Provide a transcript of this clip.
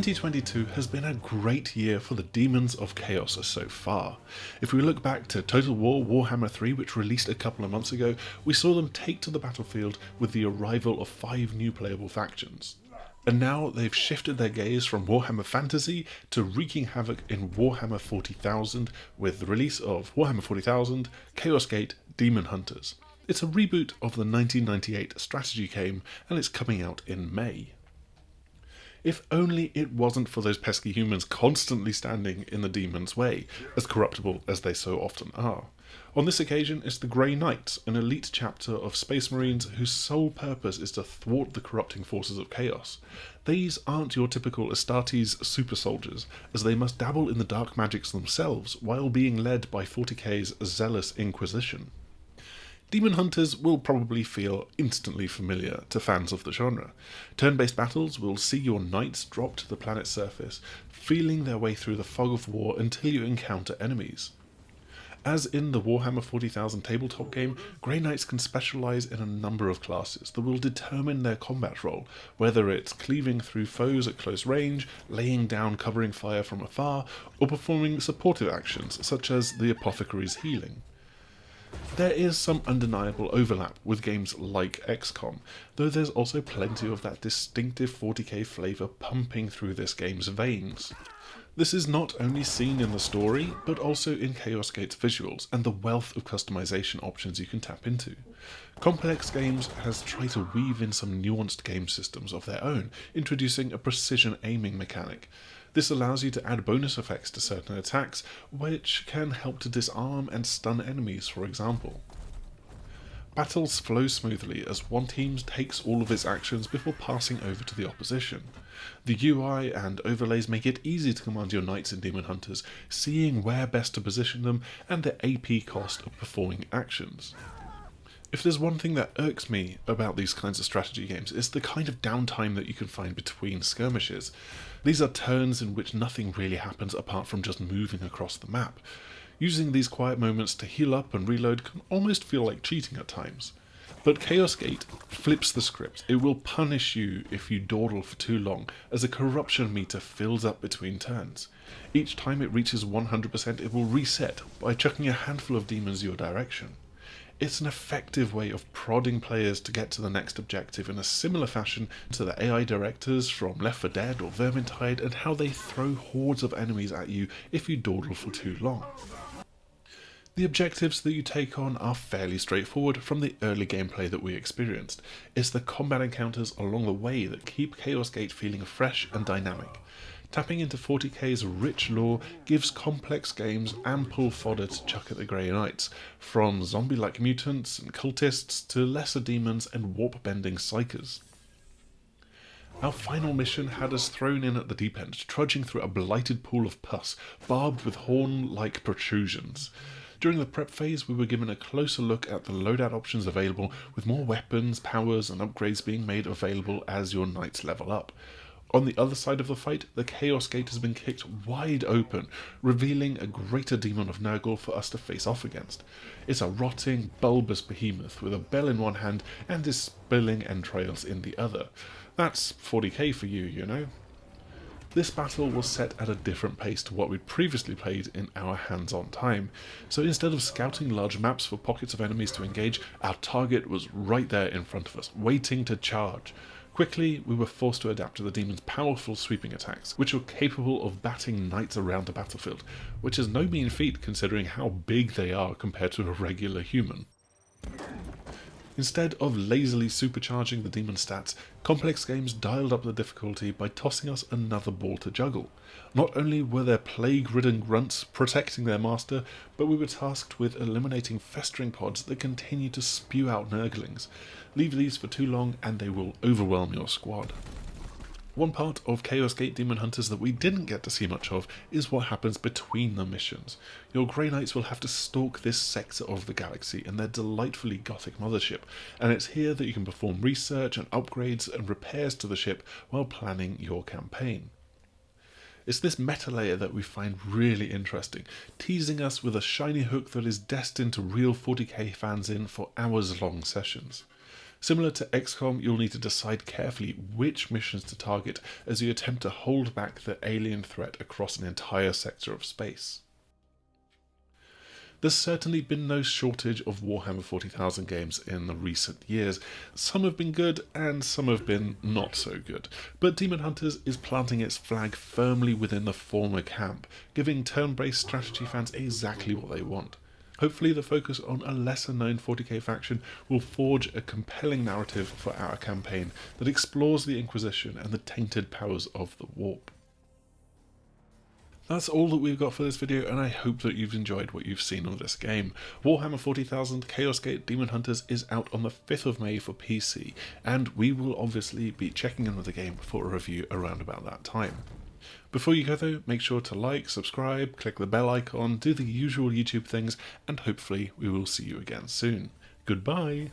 2022 has been a great year for the Demons of Chaos so far. If we look back to Total War Warhammer 3, which released a couple of months ago, we saw them take to the battlefield with the arrival of 5 new playable factions. And now they've shifted their gaze from Warhammer Fantasy to wreaking havoc in Warhammer 40,000 with the release of Warhammer 40,000 Chaos Gate Daemonhunters. It's a reboot of the 1998 strategy game, and it's coming out in May. If only it wasn't for those pesky humans constantly standing in the demons' way, as corruptible as they so often are. On this occasion, it's the Grey Knights, an elite chapter of Space Marines whose sole purpose is to thwart the corrupting forces of chaos. These aren't your typical Astartes super soldiers, as they must dabble in the dark magics themselves while being led by 40k's zealous Inquisition. Daemonhunters will probably feel instantly familiar to fans of the genre. Turn-based battles will see your knights drop to the planet's surface, feeling their way through the fog of war until you encounter enemies. As in the Warhammer 40,000 tabletop game, Grey Knights can specialise in a number of classes that will determine their combat role, whether it's cleaving through foes at close range, laying down covering fire from afar, or performing supportive actions such as the Apothecary's healing. There is some undeniable overlap with games like XCOM, though there's also plenty of that distinctive 40k flavour pumping through this game's veins. This is not only seen in the story, but also in Chaos Gate's visuals and the wealth of customization options you can tap into. Complex Games has tried to weave in some nuanced game systems of their own, introducing a precision aiming mechanic. This allows you to add bonus effects to certain attacks, which can help to disarm and stun enemies, for example. Battles flow smoothly as one team takes all of its actions before passing over to the opposition. The UI and overlays make it easy to command your knights and Daemonhunters, seeing where best to position them and the AP cost of performing actions. If there's one thing that irks me about these kinds of strategy games, it's the kind of downtime that you can find between skirmishes. These are turns in which nothing really happens apart from just moving across the map. Using these quiet moments to heal up and reload can almost feel like cheating at times. But Chaos Gate flips the script. It will punish you if you dawdle for too long, as a corruption meter fills up between turns. Each time it reaches 100%, it will reset by chucking a handful of demons your direction. It's an effective way of prodding players to get to the next objective in a similar fashion to the AI directors from Left 4 Dead or Vermintide and how they throw hordes of enemies at you if you dawdle for too long. The objectives that you take on are fairly straightforward from the early gameplay that we experienced. It's the combat encounters along the way that keep Chaos Gate feeling fresh and dynamic. Tapping into 40k's rich lore gives Complex Games ample fodder to chuck at the Grey Knights, from zombie-like mutants and cultists to lesser demons and warp-bending psykers. Our final mission had us thrown in at the deep end, trudging through a blighted pool of pus, barbed with horn-like protrusions. During the prep phase, we were given a closer look at the loadout options available, with more weapons, powers, and upgrades being made available as your knights level up. On the other side of the fight, the Chaos Gate has been kicked wide open, revealing a greater demon of Nurgle for us to face off against. It's a rotting, bulbous behemoth with a bell in one hand and his spilling entrails in the other. That's 40k for you, you know. This battle was set at a different pace to what we'd previously played in our hands-on time, so instead of scouting large maps for pockets of enemies to engage, our target was right there in front of us, waiting to charge. Quickly, we were forced to adapt to the demon's powerful sweeping attacks, which were capable of batting knights around the battlefield, which is no mean feat considering how big they are compared to a regular human. Instead of lazily supercharging the demon stats, Complex Games dialed up the difficulty by tossing us another ball to juggle. Not only were there plague-ridden grunts protecting their master, but we were tasked with eliminating festering pods that continue to spew out nurglings. Leave these for too long and they will overwhelm your squad. One part of Chaos Gate Daemonhunters that we didn't get to see much of is what happens between the missions. Your Grey Knights will have to stalk this sector of the galaxy and their delightfully gothic mothership, and it's here that you can perform research and upgrades and repairs to the ship while planning your campaign. It's this meta layer that we find really interesting, teasing us with a shiny hook that is destined to reel 40k fans in for hours-long sessions. Similar to XCOM, you'll need to decide carefully which missions to target as you attempt to hold back the alien threat across an entire sector of space. There's certainly been no shortage of Warhammer 40,000 games in the recent years. Some have been good and some have been not so good, but Daemonhunters is planting its flag firmly within the former camp, giving turn-based strategy fans exactly what they want. Hopefully the focus on a lesser known 40k faction will forge a compelling narrative for our campaign that explores the Inquisition and the tainted powers of the Warp. That's all that we've got for this video, and I hope that you've enjoyed what you've seen of this game. Warhammer 40,000 Chaos Gate Daemonhunters is out on the 5th of May for PC, and we will obviously be checking in with the game for a review around about that time. Before you go though, make sure to like, subscribe, click the bell icon, do the usual YouTube things, and hopefully we will see you again soon. Goodbye!